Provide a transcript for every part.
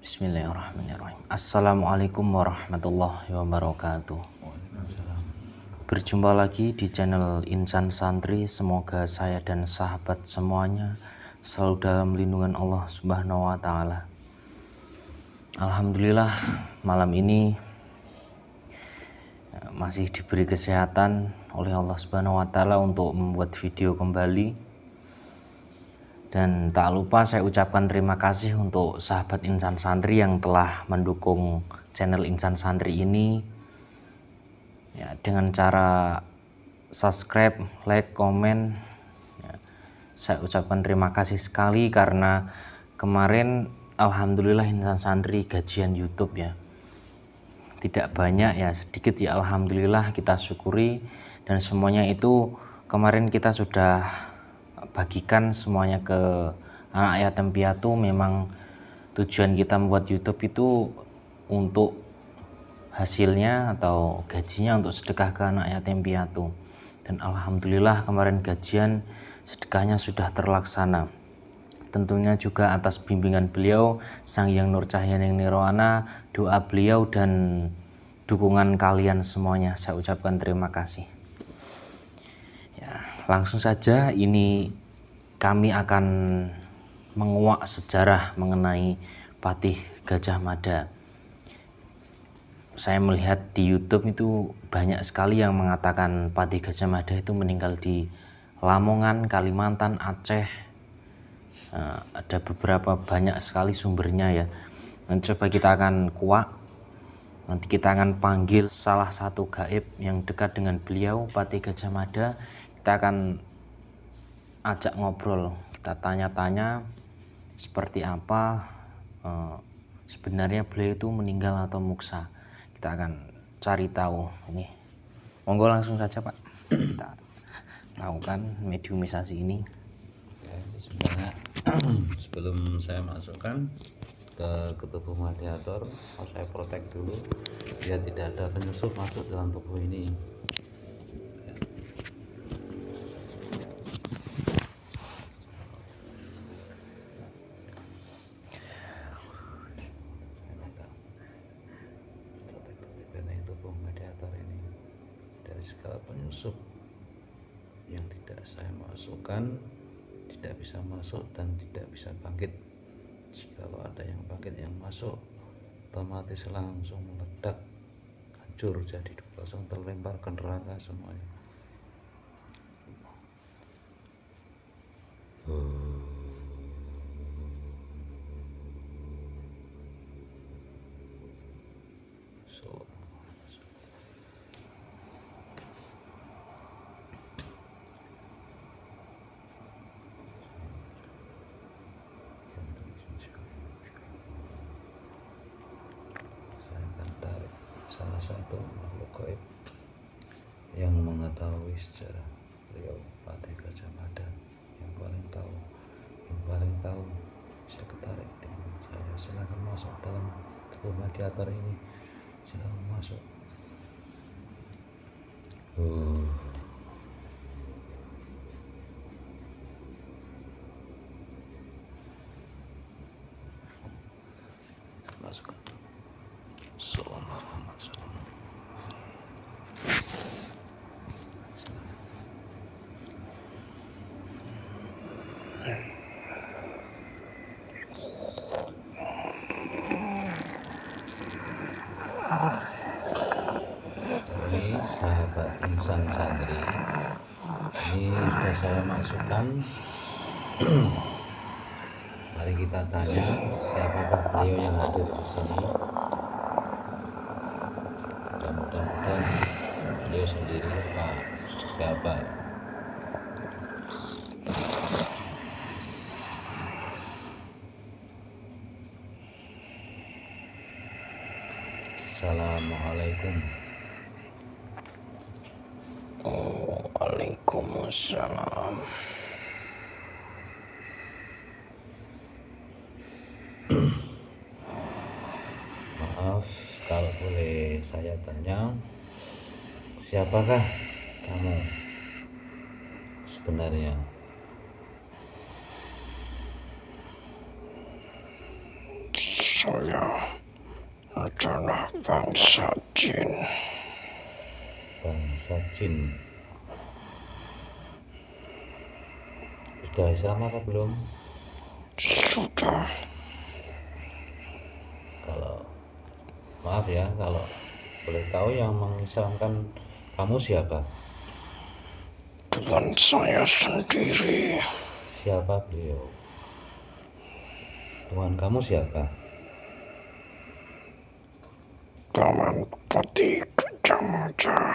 Bismillahirrahmanirrahim. Assalamualaikum warahmatullahi wabarakatuh. Berjumpa lagi di channel Insan Santri. Semoga saya dan sahabat semuanya selalu dalam lindungan Allah Subhanahu wa Ta'ala. Alhamdulillah, malam ini masih diberi kesehatan oleh Allah Subhanahu wa Ta'ala untuk membuat video kembali. Dan tak lupa saya ucapkan terima kasih untuk sahabat Insan Santri yang telah mendukung channel Insan Santri ini ya, dengan cara subscribe, like, komen ya, saya ucapkan terima kasih sekali karena kemarin alhamdulillah Insan Santri gajian YouTube ya, tidak banyak ya, sedikit ya, alhamdulillah kita syukuri. Dan semuanya itu kemarin kita sudah bagikan semuanya ke anak yatim piatu. Memang tujuan kita membuat YouTube itu untuk hasilnya atau gajinya untuk sedekah ke anak yatim piatu. Dan alhamdulillah kemarin gajian sedekahnya sudah terlaksana. Tentunya juga atas bimbingan beliau, Sang Hyang Nur Cahyaning Nirwana, doa beliau dan dukungan kalian semuanya. Saya ucapkan terima kasih. Ya, langsung saja ini kami akan menguak sejarah mengenai Patih Gajah Mada. Saya melihat di YouTube itu banyak sekali yang mengatakan Patih Gajah Mada itu meninggal di Lamongan, Kalimantan, Aceh. Ada beberapa banyak sekali sumbernya ya. Nanti coba kita akan kuak. Nanti kita akan panggil salah satu gaib yang dekat dengan beliau, Patih Gajah Mada. Kita akan ajak ngobrol, kita tanya-tanya seperti apa sebenarnya beliau itu meninggal atau muksa. Kita akan cari tahu ini. Monggo langsung saja Pak, kita lakukan mediumisasi ini. Sebenarnya sebelum saya masukkan ke tubuh mediator, harus saya protek dulu biar tidak ada penyusup masuk dalam tubuh ini. Segala penyusup yang tidak saya masukkan tidak bisa masuk dan tidak bisa bangkit. Kalau ada yang bangkit, yang masuk, otomatis langsung meledak, hancur, jadi langsung terlempar ke neraka semuanya. Salah satu makhluk gaib yang mengetahui sejarah beliau, Patih Gajah Mada, yang paling tahu saya ketarik dengan saya. Silakan masuk dalam tubuh mediator ini, silakan masuk. Masukkan. Ini sahabat Insan Santri, ini sudah saya masukkan. Mari kita tanya siapakah beliau yang hadir di sini. Mudah-mudahan beliau sendiri lupa siapa. Assalamualaikum. Waalaikumsalam. Maaf kalau boleh saya tanya, siapakah kamu sebenarnya? Saya adalah bangsa jin. Bangsa jin. Sudah Islam apa belum? Sudah. Kalau maaf ya, kalau boleh tahu yang mengislamkan kamu siapa? Tuhan saya sendiri. Siapa beliau? Tuhan kamu siapa? Paman Pati Gajah Mada.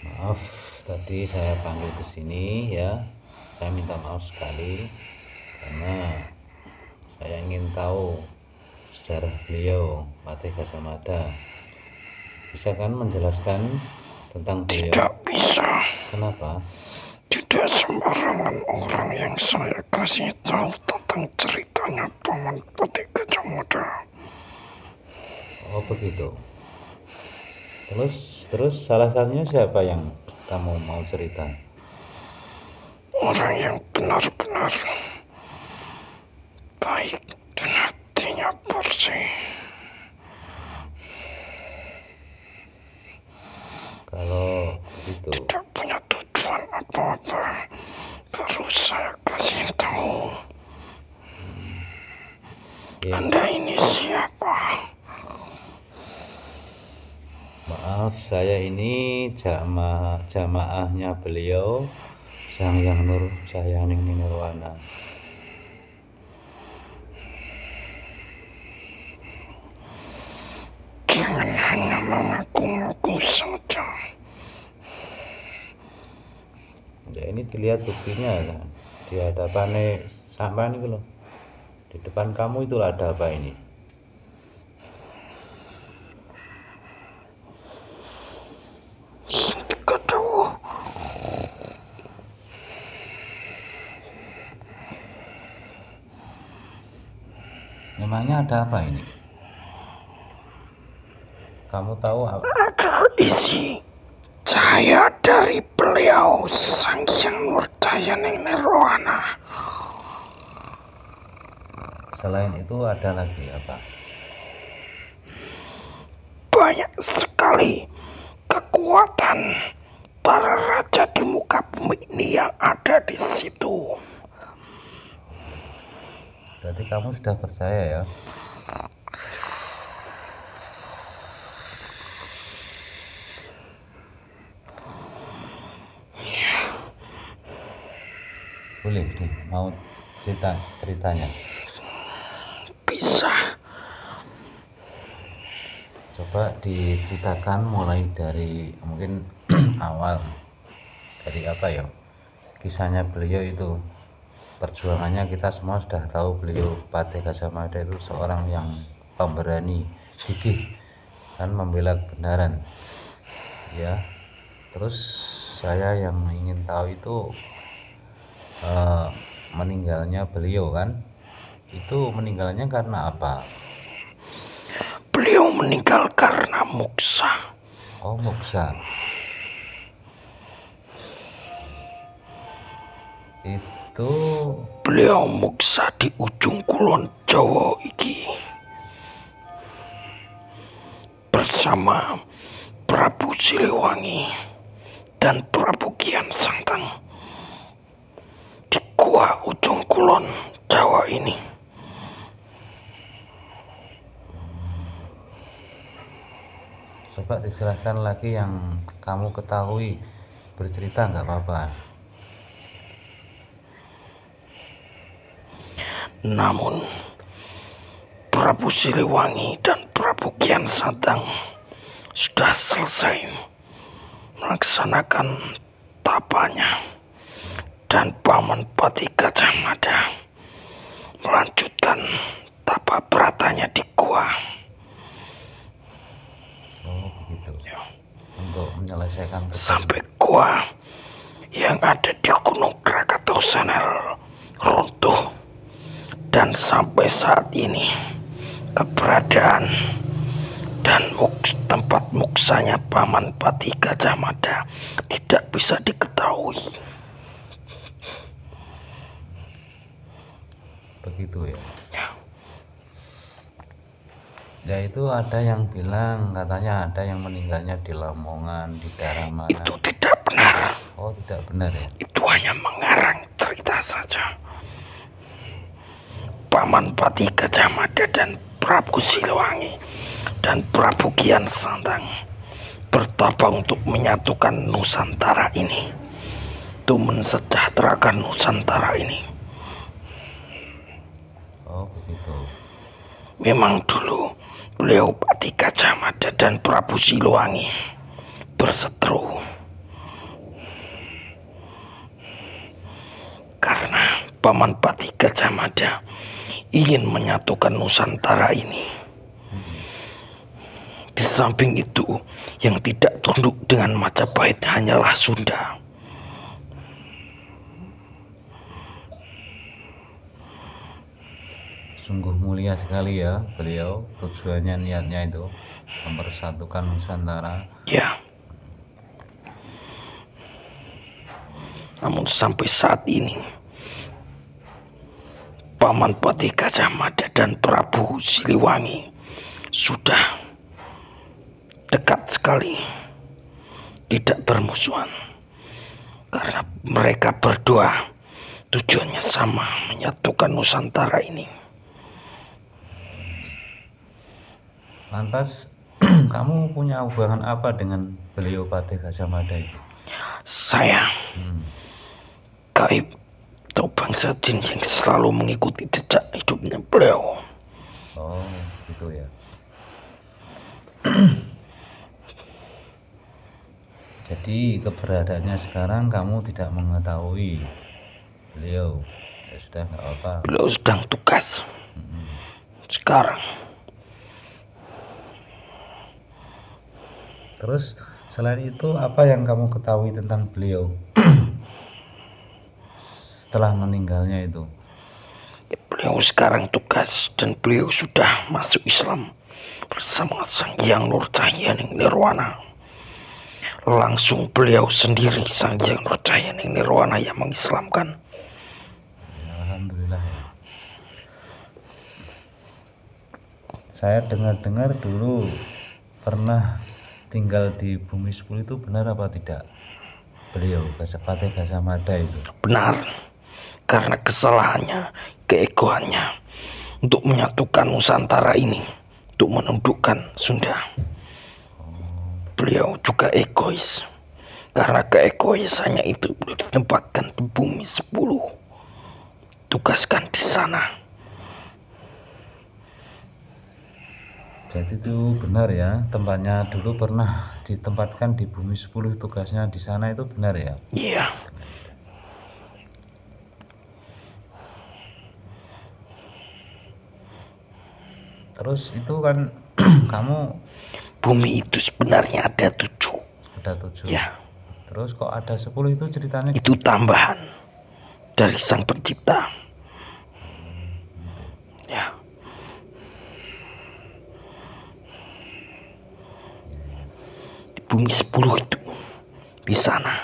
Maaf, tadi saya panggil ke sini ya. Saya minta maaf sekali karena saya ingin tahu sejarah beliau, Patih Gajah Mada. Bisa kan menjelaskan tentang beliau? Tidak bisa. Kenapa? Tidak sembarangan orang yang saya kasih tahu tentang ceritanya Paman Pati Gajah Mada. Oh begitu. Terus salah satunya siapa yang kamu mau cerita? Orang yang benar-benar baik dan hatinya bersih. Kalau begitu, Tidak punya tujuan apa-apa. Baru saya kasih tahu. ya, Anda ini siapa? maaf saya ini jamaahnya beliau Sang Hyang Nur Cahyaning Nirwana. Jangan hanya mengaku-ngaku saja. Ya ini dilihat buktinya kan. Di hadapan sampean itu loh. Di depan kamu itu ada apa ini? Kedua, Memangnya ada apa ini? Kamu tahu apa? ada isi cahaya dari beliau Sang Hyang Nur Cahyaning Nirwana. Selain itu ada lagi apa? Banyak sekali kekuatan para raja di muka bumi ini yang ada di situ. Berarti kamu sudah percaya ya? Boleh nih, mau ceritanya. Bisa. Coba diceritakan mulai dari mungkin awal, dari apa ya, kisahnya beliau itu. Perjuangannya kita semua sudah tahu, beliau Patih Gajah Mada itu seorang yang pemberani, gigih dan membela kebenaran ya. Terus saya yang ingin tahu itu meninggalnya beliau kan, itu meninggalnya karena apa? Beliau meninggal karena muksa. Oh muksa. Itu Beliau muksa di ujung kulon Jawa iki bersama Prabu Siliwangi dan Prabu Kian Santang di gua ujung kulon Jawa ini. coba dijelaskan lagi yang kamu ketahui, bercerita nggak apa-apa. Namun Prabu Siliwangi dan Prabu Kian Santang sudah selesai melaksanakan tapanya, dan Paman Pati Gajah Mada melanjutkan tapa beratanya di gua. Oh begitu. Untuk menyelesaikan Sampai gua yang ada di Gunung Krakatau Senel runtuh, dan sampai saat ini keberadaan dan tempat muksanya Paman Pati Gajah Mada tidak bisa diketahui. gitu ya. Ya itu ada yang bilang katanya ada yang meninggalnya di Lamongan, di daerah mana? Itu tidak benar. Oh, tidak benar ya. Itu hanya mengarang cerita saja. Paman Pati Gajah Mada dan Prabu Siliwangi dan Prabu Kian Santang bertapa untuk menyatukan Nusantara ini, untuk mensejahterakan Nusantara ini. Oh begitu. Memang dulu beliau Pati Gajah Mada dan Prabu Siliwangi berseteru karena Paman Pati Gajah Mada ingin menyatukan Nusantara ini. Di samping itu, yang tidak tunduk dengan Majapahit hanyalah Sunda. Sungguh mulia sekali ya beliau, tujuannya niatnya itu mempersatukan Nusantara. Ya. Namun sampai saat ini Paman Pati Gajah Mada dan Prabu Siliwangi sudah dekat sekali, tidak bermusuhan, karena mereka berdua tujuannya sama, menyatukan Nusantara ini. Lantas kamu punya hubungan apa dengan beliau Pati Gajah Mada itu? Saya gaib atau bangsa jin yang selalu mengikuti jejak hidupnya beliau. Oh gitu ya. Jadi keberadaannya sekarang kamu tidak mengetahui beliau. Ya sudah, nggak apa. Beliau sedang tugas sekarang. Terus selain itu apa yang kamu ketahui tentang beliau setelah meninggalnya itu? Beliau sekarang tugas dan beliau sudah masuk Islam bersama Sang Hyang Nurcahayaning Nirwana. Langsung beliau sendiri Sang Hyang Nurcahayaning Nirwana yang mengislamkan. Alhamdulillah ya. Saya dengar-dengar dulu pernah tinggal di Bumi 10 itu, benar apa tidak? Beliau Pati Gajah Mada itu. Benar, karena kesalahannya, keegoannya untuk menyatukan Nusantara ini, untuk menundukkan Sunda. Beliau juga egois, karena keegoisannya itu beliau ditempatkan di Bumi 10, tugaskan di sana. Jadi itu benar ya, tempatnya dulu pernah ditempatkan di Bumi 10, tugasnya di sana, itu benar ya? Iya. Terus itu kan kamu, Bumi itu sebenarnya ada 7. ada 7 Ya. Terus kok ada 10 itu ceritanya? Itu tambahan dari Sang Pencipta. Ya. Di Bumi 10 itu, di sana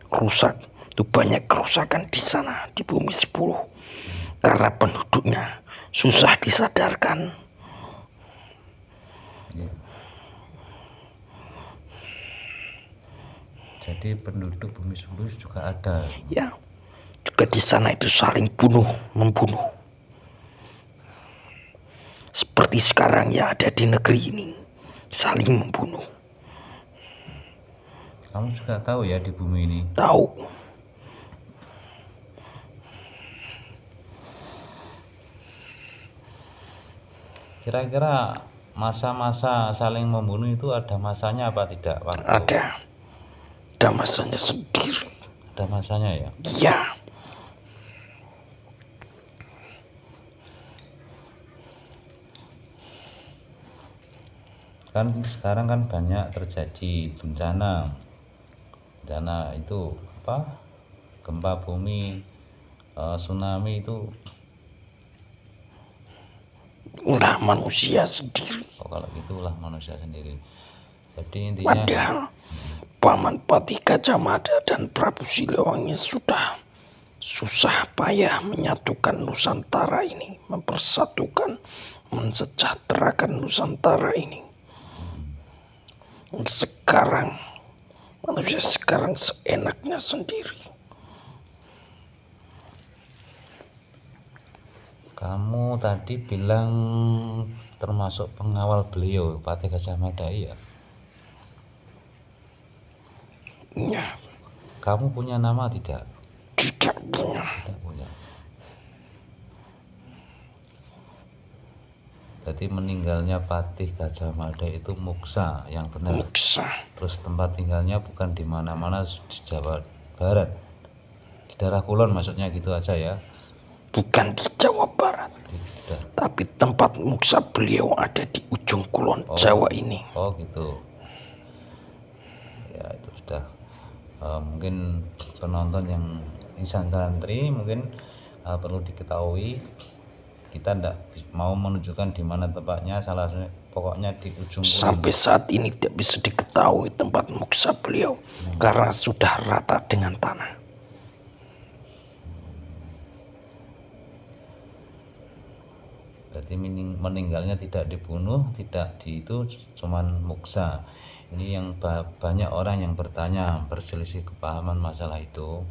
rusak, itu banyak kerusakan di sana di Bumi 10 karena penduduknya susah disadarkan. Jadi penduduk Bumi 10 juga ada. Ya, juga di sana itu saling bunuh membunuh. Seperti sekarang yang ada di negeri ini, saling membunuh. Kamu juga tahu ya di bumi ini? Tahu. Kira-kira masa-masa saling membunuh itu ada masanya apa tidak? Ada masanya sendiri. Ada masanya ya? Iya. Kan sekarang kan banyak terjadi bencana itu apa, gempa bumi, tsunami itu. Ulah manusia sendiri. Oh, kalau gitulah manusia sendiri. Jadi intinya, Padahal Paman Pati Gajah Mada dan Prabu Siliwangi sudah susah payah menyatukan Nusantara ini, mempersatukan, mensejahterakan Nusantara ini. Sekarang manusia sekarang seenaknya sendiri. Kamu tadi bilang termasuk pengawal beliau Patih Gajah Mada, ya? Ya, Kamu punya nama tidak? tidak punya. Tidak punya. Jadi meninggalnya Patih Gajah Mada itu muksa yang benar. Muksa. Terus tempat tinggalnya bukan di mana-mana di Jawa Barat, di daerah Kulon maksudnya, gitu aja ya? Bukan di Jawa Barat, Tidak. tapi tempat muksa beliau ada di ujung kulon Jawa ini. Oh gitu. Ya itu sudah. Mungkin penonton yang insan santri mungkin perlu diketahui, kita tidak mau menunjukkan di mana tempatnya, salah satunya pokoknya di ujung kulon. Sampai saat ini tidak bisa diketahui tempat muksa beliau karena sudah rata dengan tanah. Berarti meninggalnya tidak dibunuh, tidak di itu, cuman muksa. Ini yang banyak orang yang bertanya, berselisih kepahaman masalah itu.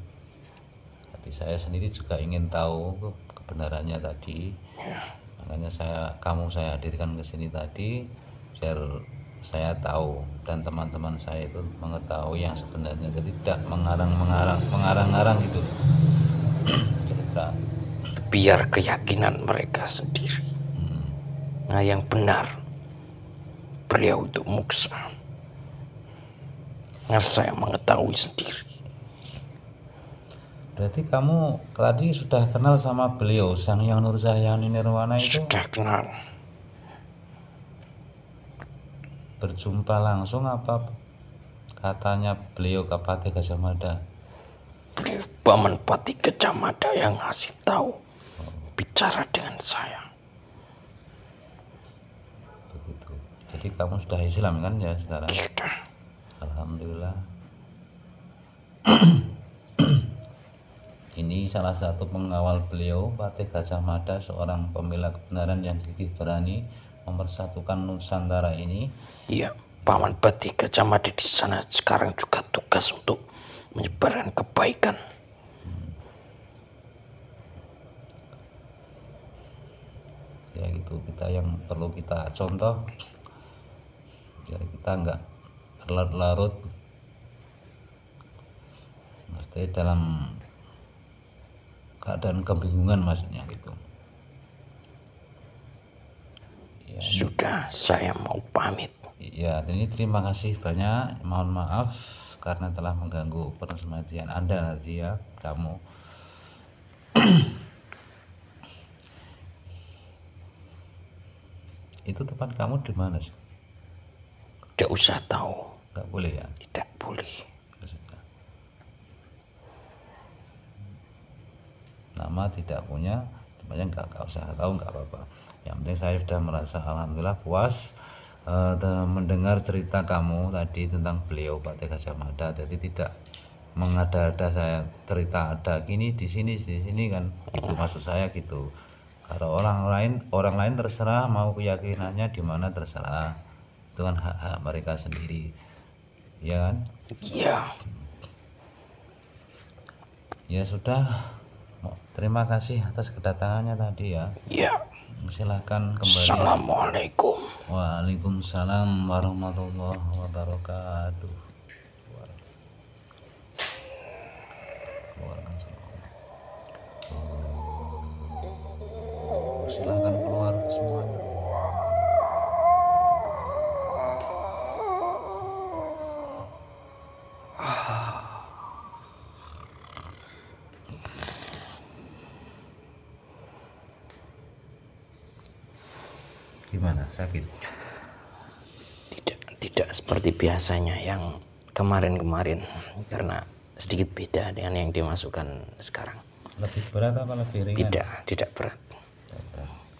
Jadi saya sendiri juga ingin tahu kebenarannya tadi. Makanya saya hadirkan ke sini tadi biar saya tahu dan teman-teman saya itu mengetahui yang sebenarnya. Jadi tidak mengarang-arang gitu. Cerita. Biar keyakinan mereka sendiri. Nah, yang benar beliau itu muksa. Nah, saya mengetahui sendiri. Berarti kamu tadi sudah kenal sama beliau, Sang Hyang Nurcahyani Nirwana itu? Sudah kenal. Berjumpa langsung apa katanya beliau ke Patih Gajah Mada? Beliau Paman Patih Gajah Mada yang ngasih tahu, bicara dengan saya. Begitu. Jadi kamu sudah Islam kan ya sekarang? Sudah. Alhamdulillah. Ini salah satu pengawal beliau, Patih Gajah Mada, seorang pembela kebenaran yang gigih berani mempersatukan Nusantara ini. Iya, Paman Patih Gajah Mada di sana sekarang juga tugas untuk menyebarkan kebaikan. Ya gitu, kita yang perlu kita contoh biar kita enggak larut-larut mesti dalam keadaan kebingungan maksudnya gitu ya. Sudah, saya mau pamit. Ya, ini terima kasih banyak, mohon maaf karena telah mengganggu persemadian Anda nanti ya, kamu. Itu tempat kamu di mana sih? Tidak usah tahu. Nggak boleh ya? Tidak boleh. Nama tidak punya, tempatnya nggak usah tahu, nggak apa-apa. Yang penting saya sudah merasa alhamdulillah puas mendengar cerita kamu tadi tentang beliau Patih Gajah Mada. Jadi tidak mengada-ada saya cerita ada gini di sini kan, itu maksud saya gitu. Kalau orang lain terserah mau keyakinannya di mana, terserah, itu kan hak mereka sendiri, ya kan? Iya. Ya sudah, terima kasih atas kedatangannya tadi ya. Iya. Silahkan kembali. Assalamualaikum. Waalaikumsalam warahmatullahi wabarakatuh. Silahkan keluar semuanya. Gimana, sakit? Tidak seperti biasanya yang kemarin-kemarin, karena sedikit beda dengan yang dimasukkan sekarang. Lebih berat apa lebih ringan? Tidak berat.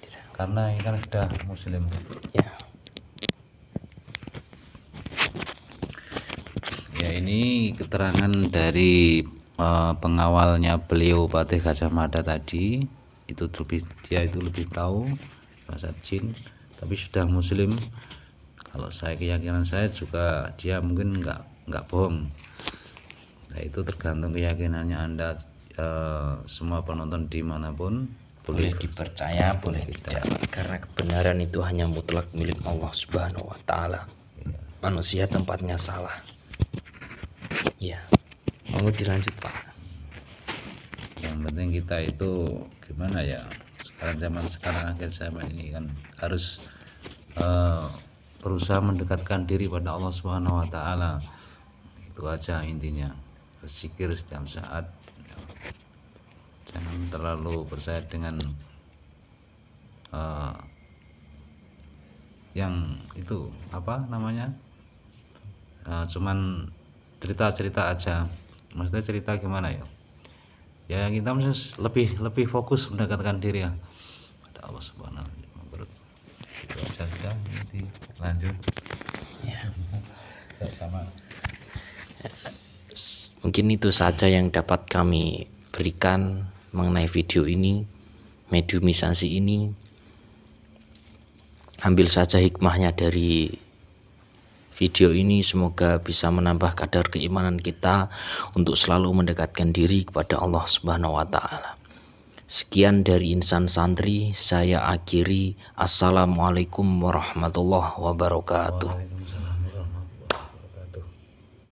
Tidak. Karena ini kan sudah muslim. Ya. Ya, ini keterangan dari pengawalnya beliau Patih Gajah Mada tadi dia itu lebih tahu bahasa jin, tapi sudah muslim. Kalau keyakinan saya juga dia mungkin nggak bohong. Nah, itu tergantung keyakinannya Anda. Semua penonton dimanapun boleh dipercaya, boleh tidak, karena kebenaran itu hanya mutlak milik Allah Subhanahu wa Ta'ala. Manusia tempatnya salah. Ya, mau dilanjut Pak. Yang penting kita itu gimana ya, sekarang akhir zaman ini kan harus berusaha mendekatkan diri pada Allah Subhanahu wa Ta'ala. Itu aja intinya. Berzikir setiap saat. Jangan terlalu percaya dengan yang itu apa namanya, cuman cerita-cerita aja. Maksudnya cerita gimana ya? Ya kita harus lebih fokus mendekatkan diri ya pada Allah Subhanahu wa Ta'ala. Itu aja sudah, nanti lanjut. Ya. Sama. Mungkin itu saja yang dapat kami berikan mengenai video ini, mediumisasi ini. Ambil saja hikmahnya dari video ini, semoga bisa menambah kadar keimanan kita untuk selalu mendekatkan diri kepada Allah Subhanahu wa Ta'ala. Sekian dari Insan Santri, saya akhiri. Assalamualaikum warahmatullahi wabarakatuh. Waalaikumsalam.